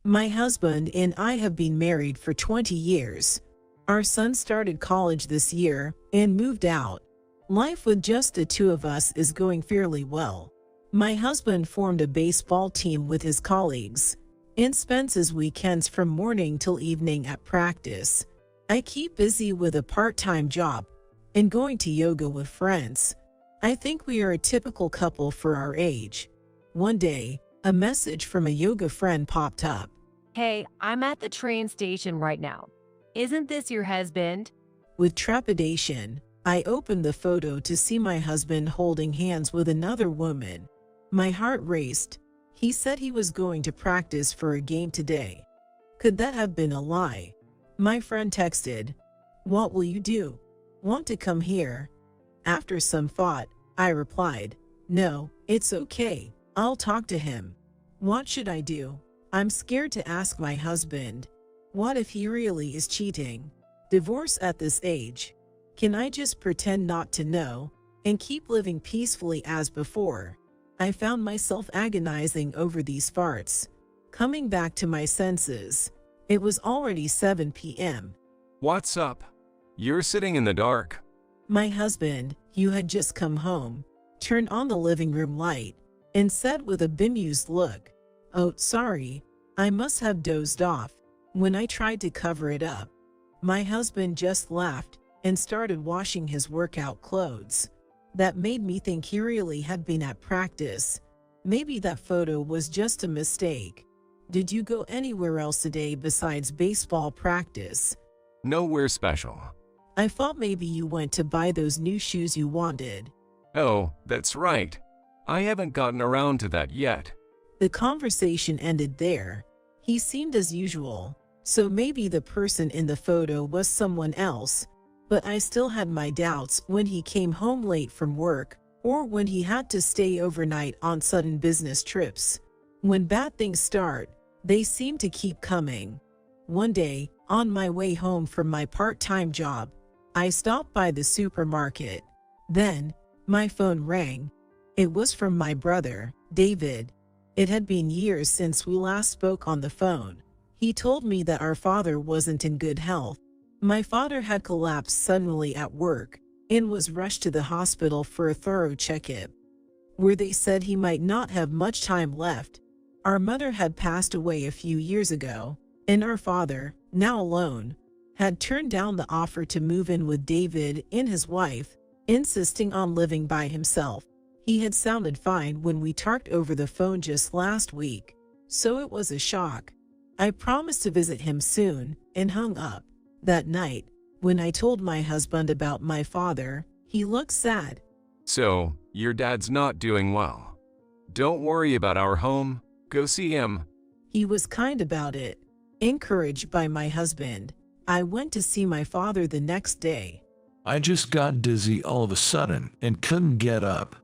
My husband and I have been married for 20 years. Our son started college this year and moved out. Life with just the two of us is going fairly well. My husband formed a baseball team with his colleagues and spends his weekends from morning till evening at practice. I keep busy with a part-time job and going to yoga with friends. I think we are a typical couple for our age. One day, a message from a yoga friend popped up. Hey, I'm at the train station right now. Isn't this your husband? With trepidation, I opened the photo to see my husband holding hands with another woman. My heart raced. He said he was going to practice for a game today. Could that have been a lie? My friend texted, "What will you do? Want to come here?" After some thought, I replied, "No, it's okay. I'll talk to him." What should I do? I'm scared to ask my husband. What if he really is cheating? Divorce at this age. Can I just pretend not to know and keep living peacefully as before? I found myself agonizing over these farts. Coming back to my senses, it was already 7 p.m. What's up? You're sitting in the dark. My husband, who had just come home, turned on the living room light and said with a bemused look, "Oh, sorry, I must have dozed off." When I tried to cover it up, my husband just laughed and started washing his workout clothes. That made me think he really had been at practice. Maybe that photo was just a mistake. Did you go anywhere else today besides baseball practice? Nowhere special. I thought maybe you went to buy those new shoes you wanted. Oh, that's right. I haven't gotten around to that yet. The conversation ended there. He seemed as usual, so maybe the person in the photo was someone else, but I still had my doubts when he came home late from work or when he had to stay overnight on sudden business trips. When bad things start, they seem to keep coming. One day, on my way home from my part-time job, I stopped by the supermarket. Then, my phone rang. It was from my brother, David. It had been years since we last spoke on the phone. He told me that our father wasn't in good health. My father had collapsed suddenly at work and was rushed to the hospital for a thorough checkup, where they said he might not have much time left. Our mother had passed away a few years ago, and our father, now alone, had turned down the offer to move in with David and his wife, insisting on living by himself. He had sounded fine when we talked over the phone just last week, so it was a shock. I promised to visit him soon and hung up. That night, when I told my husband about my father, he looked sad. So, your dad's not doing well. Don't worry about our home. Go see him. He was kind about it. Encouraged by my husband, I went to see my father the next day. I just got dizzy all of a sudden and couldn't get up.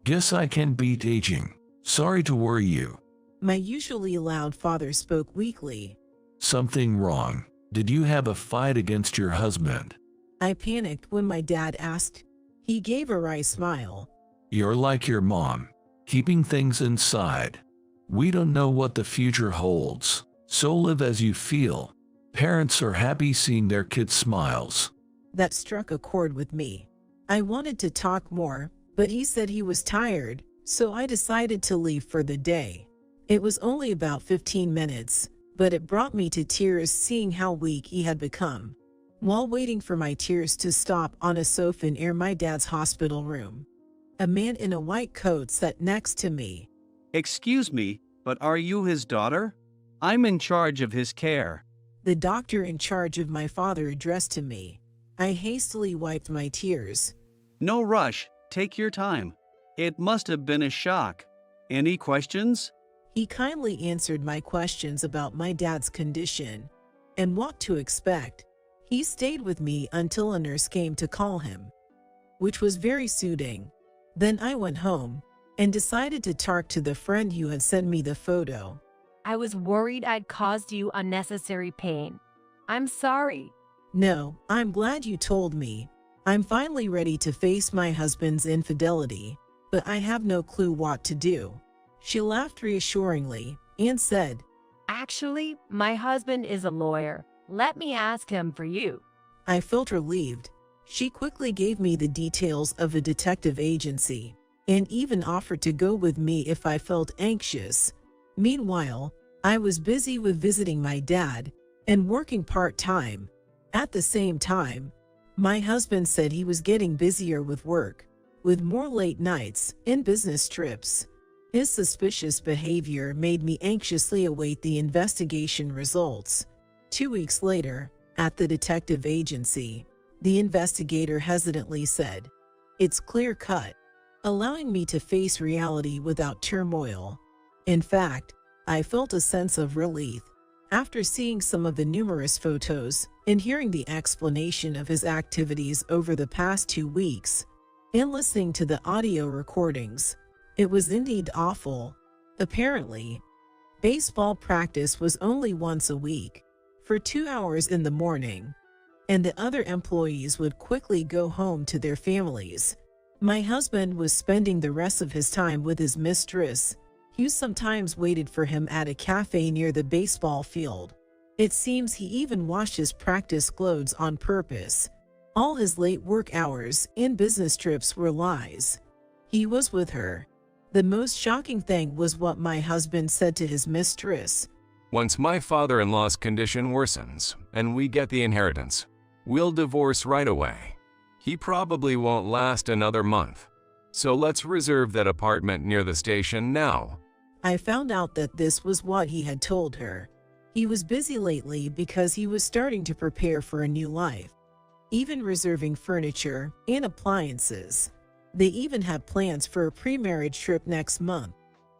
Guess I can beat aging. Sorry to worry you. My usually loud father spoke weakly. Something wrong? Did you have a fight against your husband? I panicked when my dad asked. He gave a wry smile. You're like your mom, keeping things inside. We don't know what the future holds, so live as you feel. Parents are happy seeing their kids' smiles. That struck a chord with me. I wanted to talk more, but he said he was tired, so I decided to leave for the day. It was only about 15 minutes, but it brought me to tears seeing how weak he had become. While waiting for my tears to stop on a sofa near my dad's hospital room, a man in a white coat sat next to me. "Excuse me, but are you his daughter? I'm in charge of his care." The doctor in charge of my father addressed to me. I hastily wiped my tears. "No rush, take your time. It must have been a shock. Any questions?" He kindly answered my questions about my dad's condition and what to expect. He stayed with me until a nurse came to call him, which was very soothing. Then I went home and decided to talk to the friend who had sent me the photo. I was worried I'd caused you unnecessary pain. I'm sorry. No, I'm glad you told me. I'm finally ready to face my husband's infidelity, but I have no clue what to do. She laughed reassuringly and said, Actually, my husband is a lawyer. Let me ask him for you. I felt relieved. She quickly gave me the details of a detective agency and even offered to go with me if I felt anxious. Meanwhile, I was busy with visiting my dad and working part-time. At the same time, my husband said he was getting busier with work, with more late nights and business trips. His suspicious behavior made me anxiously await the investigation results. 2 weeks later, at the detective agency, the investigator hesitantly said, "It's clear-cut," allowing me to face reality without turmoil. In fact, I felt a sense of relief. After seeing some of the numerous photos and hearing the explanation of his activities over the past 2 weeks, and listening to the audio recordings, it was indeed awful. Apparently, baseball practice was only once a week, for 2 hours in the morning, and the other employees would quickly go home to their families. My husband was spending the rest of his time with his mistress, who sometimes waited for him at a cafe near the baseball field. It seems he even washed his practice clothes on purpose. All his late work hours and business trips were lies. He was with her. The most shocking thing was what my husband said to his mistress. Once my father-in-law's condition worsens and we get the inheritance, we'll divorce right away. He probably won't last another month. So let's reserve that apartment near the station now. I found out that this was what he had told her. He was busy lately because he was starting to prepare for a new life, even reserving furniture and appliances. They even had plans for a pre-marriage trip next month,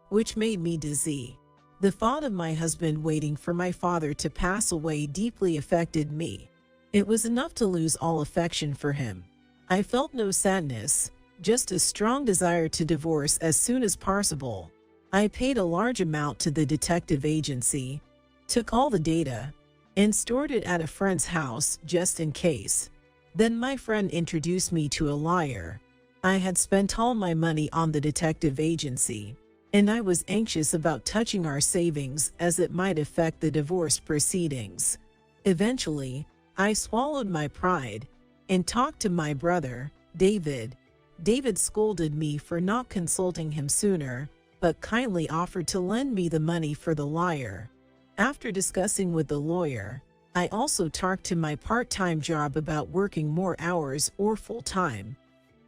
which made me dizzy. The thought of my husband waiting for my father to pass away deeply affected me. It was enough to lose all affection for him. I felt no sadness, just a strong desire to divorce as soon as possible. I paid a large amount to the detective agency, took all the data, and stored it at a friend's house just in case. Then my friend introduced me to a lawyer. I had spent all my money on the detective agency, and I was anxious about touching our savings as it might affect the divorce proceedings. Eventually, I swallowed my pride and talked to my brother, David. David scolded me for not consulting him sooner, but kindly offered to lend me the money for the lawyer. After discussing with the lawyer, I also talked to my part-time job about working more hours or full-time,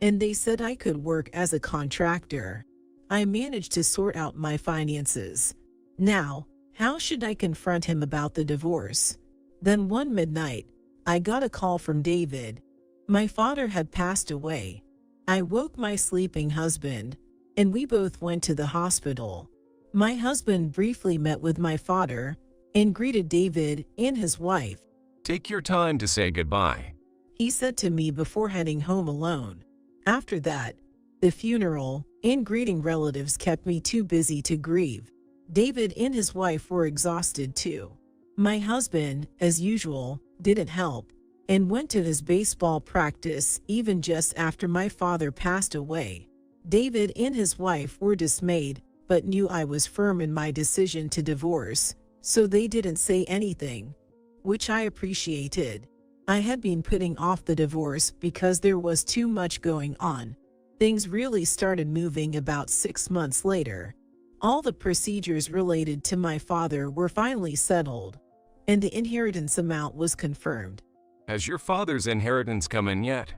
and they said I could work as a contractor. I managed to sort out my finances. Now, how should I confront him about the divorce? Then one midnight, I got a call from David. My father had passed away. I woke my sleeping husband, and we both went to the hospital. My husband briefly met with my father and greeted David and his wife. Take your time to say goodbye, He said to me before heading home alone. After that, the funeral and greeting relatives kept me too busy to grieve. David and his wife were exhausted too. My husband, as usual, didn't help and went to his baseball practice even just after my father passed away. David and his wife were dismayed, but knew I was firm in my decision to divorce, so they didn't say anything, which I appreciated. I had been putting off the divorce because there was too much going on. Things really started moving about 6 months later. All the procedures related to my father were finally settled, and the inheritance amount was confirmed. Has your father's inheritance come in yet?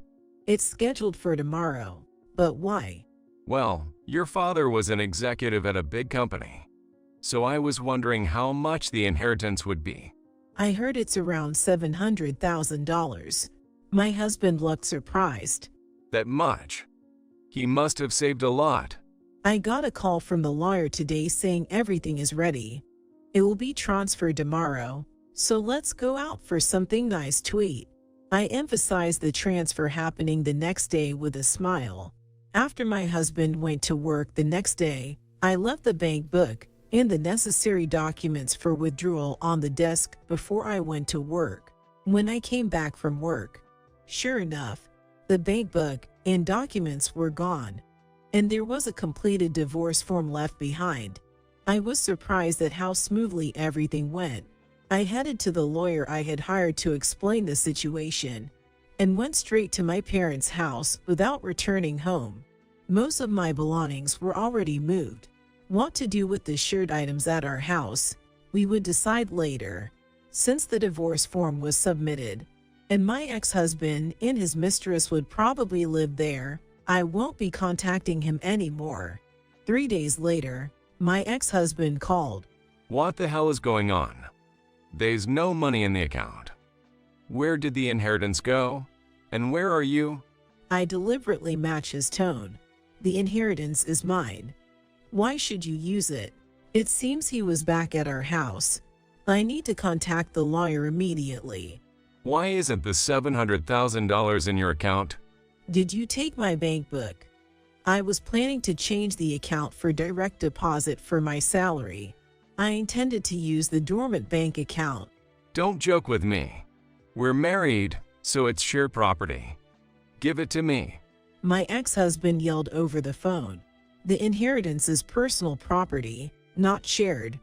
It's scheduled for tomorrow. But why? Well, your father was an executive at a big company, so I was wondering how much the inheritance would be. I heard it's around $700,000. My husband looked surprised. That much? He must have saved a lot. I got a call from the lawyer today saying everything is ready. It will be transferred tomorrow, so let's go out for something nice to eat. I emphasized the transfer happening the next day with a smile. After my husband went to work the next day, I left the bank book and the necessary documents for withdrawal on the desk before I went to work. When I came back from work, sure enough, the bank book and documents were gone, and there was a completed divorce form left behind. I was surprised at how smoothly everything went. I headed to the lawyer I had hired to explain the situation and went straight to my parents' house without returning home. Most of my belongings were already moved. What to do with the shared items at our house, we would decide later. Since the divorce form was submitted, and my ex-husband and his mistress would probably live there, I won't be contacting him anymore. 3 days later, my ex-husband called. What the hell is going on? There's no money in the account. Where did the inheritance go? And where are you? I deliberately match his tone. The inheritance is mine. Why should you use it? It seems he was back at our house. I need to contact the lawyer immediately. Why isn't the $700,000 in your account? Did you take my bank book? I was planning to change the account for direct deposit for my salary. I intended to use the dormant bank account. Don't joke with me. We're married, so it's shared property. Give it to me. My ex-husband yelled over the phone. The inheritance is personal property, not shared.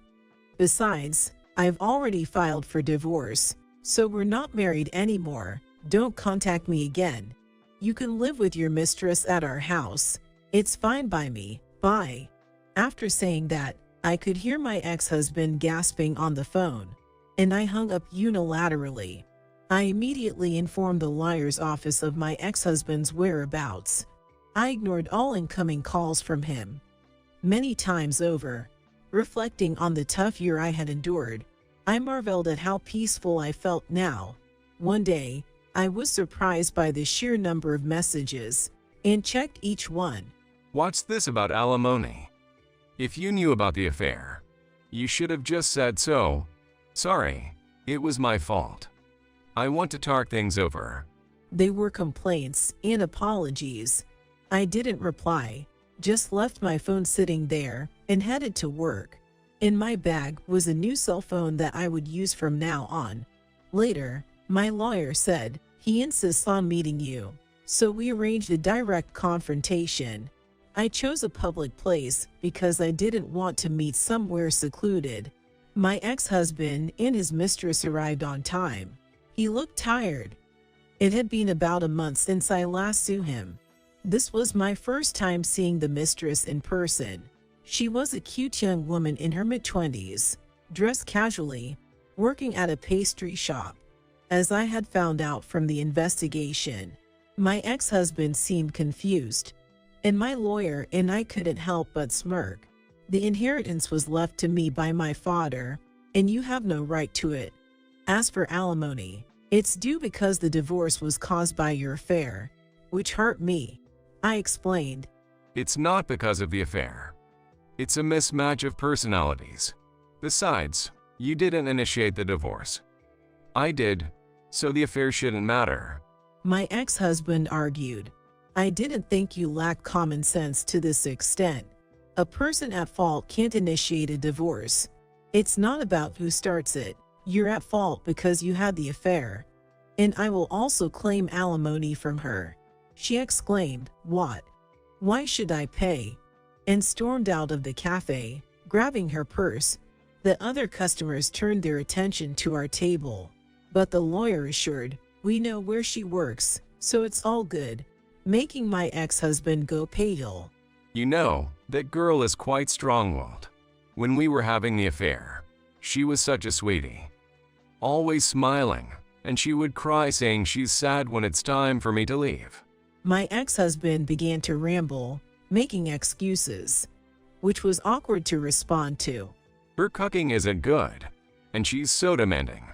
Besides, I've already filed for divorce, so we're not married anymore. Don't contact me again. You can live with your mistress at our house. It's fine by me. Bye. After saying that, I could hear my ex-husband gasping on the phone, and I hung up unilaterally. I immediately informed the lawyer's office of my ex-husband's whereabouts. I ignored all incoming calls from him. Many times over, reflecting on the tough year I had endured, I marveled at how peaceful I felt now. One day, I was surprised by the sheer number of messages and checked each one. What's this about alimony? If you knew about the affair, you should have just said so. Sorry, it was my fault. I want to talk things over. They were complaints and apologies. I didn't reply, just left my phone sitting there and headed to work. In my bag was a new cell phone that I would use from now on. Later, my lawyer said he insists on meeting you, so we arranged a direct confrontation. I chose a public place because I didn't want to meet somewhere secluded. My ex-husband and his mistress arrived on time. He looked tired. It had been about a month since I last saw him. This was my first time seeing the mistress in person. She was a cute young woman in her mid-20s, dressed casually, working at a pastry shop. As I had found out from the investigation, my ex-husband seemed confused, and my lawyer and I couldn't help but smirk. The inheritance was left to me by my father, and you have no right to it. As for alimony, it's due because the divorce was caused by your affair, which hurt me. I explained. It's not because of the affair. It's a mismatch of personalities. Besides, you didn't initiate the divorce. I did, so the affair shouldn't matter. My ex-husband argued. I didn't think you lacked common sense to this extent. A person at fault can't initiate a divorce. It's not about who starts it. You're at fault because you had the affair. And I will also claim alimony from her. She exclaimed, "What? Why should I pay?" and stormed out of the cafe, grabbing her purse. The other customers turned their attention to our table, but the lawyer assured, "We know where she works, so it's all good," making my ex-husband go pale. You know, that girl is quite strong-willed. When we were having the affair, she was such a sweetie. Always smiling, and she would cry saying she's sad when it's time for me to leave. My ex-husband began to ramble, making excuses, which was awkward to respond to. Her cooking isn't good, and she's so demanding.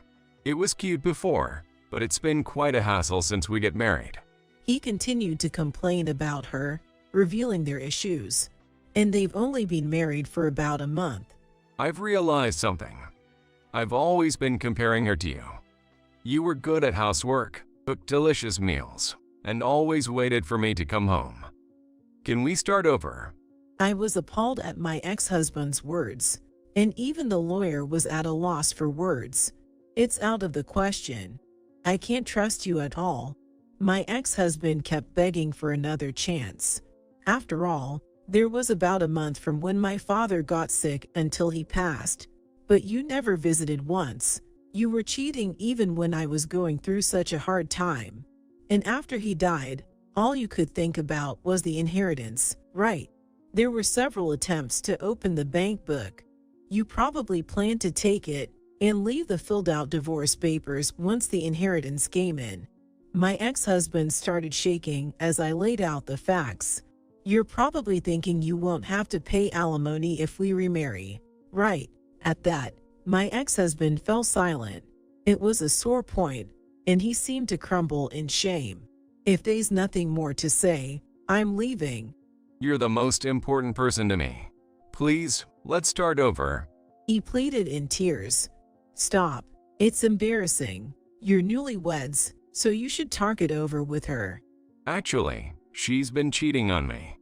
It was cute before, but it's been quite a hassle since we get married. He continued to complain about her, revealing their issues. And they've only been married for about a month. I've realized something. I've always been comparing her to you. You were good at housework, cooked delicious meals, and always waited for me to come home. Can we start over? I was appalled at my ex-husband's words, and even the lawyer was at a loss for words. It's out of the question. I can't trust you at all. My ex-husband kept begging for another chance. After all, There was about a month from when my father got sick until he passed, but you never visited once. You were cheating even when I was going through such a hard time. And after he died, all you could think about was the inheritance, right? There were several attempts to open the bank book. You probably planned to take it and leave the filled-out divorce papers once the inheritance came in. My ex-husband started shaking as I laid out the facts. You're probably thinking you won't have to pay alimony if we remarry, right? At that, my ex-husband fell silent. It was a sore point, and he seemed to crumble in shame. If there's nothing more to say, I'm leaving. You're the most important person to me. Please, let's start over. He pleaded in tears. Stop. It's embarrassing. You're newlyweds, so you should talk it over with her. Actually, she's been cheating on me.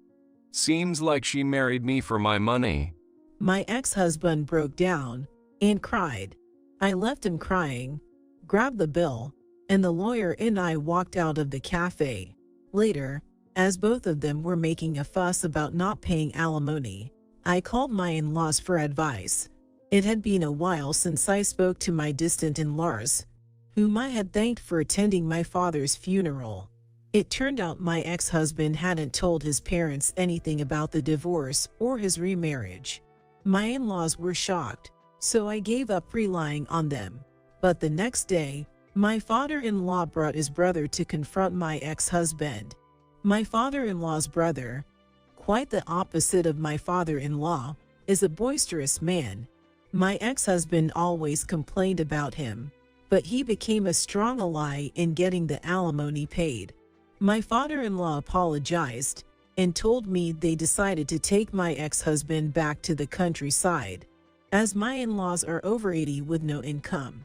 Seems like she married me for my money. My ex-husband broke down and cried. I left him crying, grabbed the bill, and the lawyer and I walked out of the cafe. Later, as both of them were making a fuss about not paying alimony, I called my in-laws for advice. It had been a while since I spoke to my distant in-laws, whom I had thanked for attending my father's funeral. It turned out my ex-husband hadn't told his parents anything about the divorce or his remarriage. My in-laws were shocked, so I gave up relying on them. But the next day, my father-in-law brought his brother to confront my ex-husband. My father-in-law's brother, quite the opposite of my father-in-law, is a boisterous man. My ex-husband always complained about him, but he became a strong ally in getting the alimony paid. My father-in-law apologized and told me they decided to take my ex-husband back to the countryside, as my in-laws are over 80 with no income.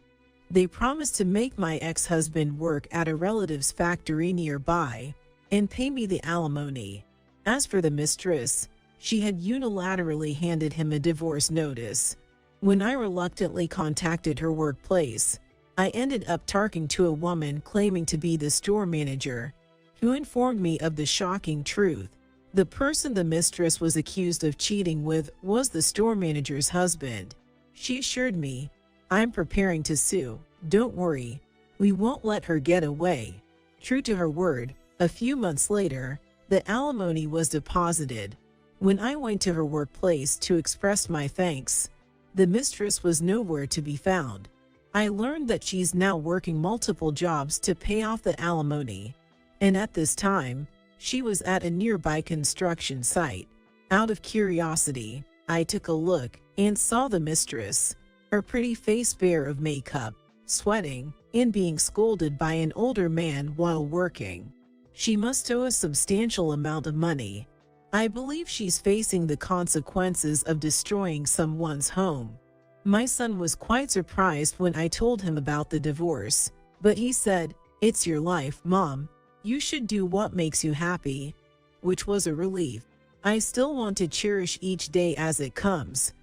They promised to make my ex-husband work at a relative's factory nearby and pay me the alimony. As for the mistress, she had unilaterally handed him a divorce notice. When I reluctantly contacted her workplace, I ended up talking to a woman claiming to be the store manager, who informed me of the shocking truth. The person the mistress was accused of cheating with was the store manager's husband. She assured me, I'm preparing to sue. Don't worry, we won't let her get away. True to her word, a few months later, the alimony was deposited. When I went to her workplace to express my thanks, the mistress was nowhere to be found. I learned that she's now working multiple jobs to pay off the alimony, and at this time, she was at a nearby construction site. Out of curiosity, I took a look and saw the mistress, her pretty face bare of makeup, sweating, and being scolded by an older man while working. She must owe a substantial amount of money. I believe she's facing the consequences of destroying someone's home. My son was quite surprised when I told him about the divorce, but he said, "It's your life, Mom. You should do what makes you happy," which was a relief. I still want to cherish each day as it comes,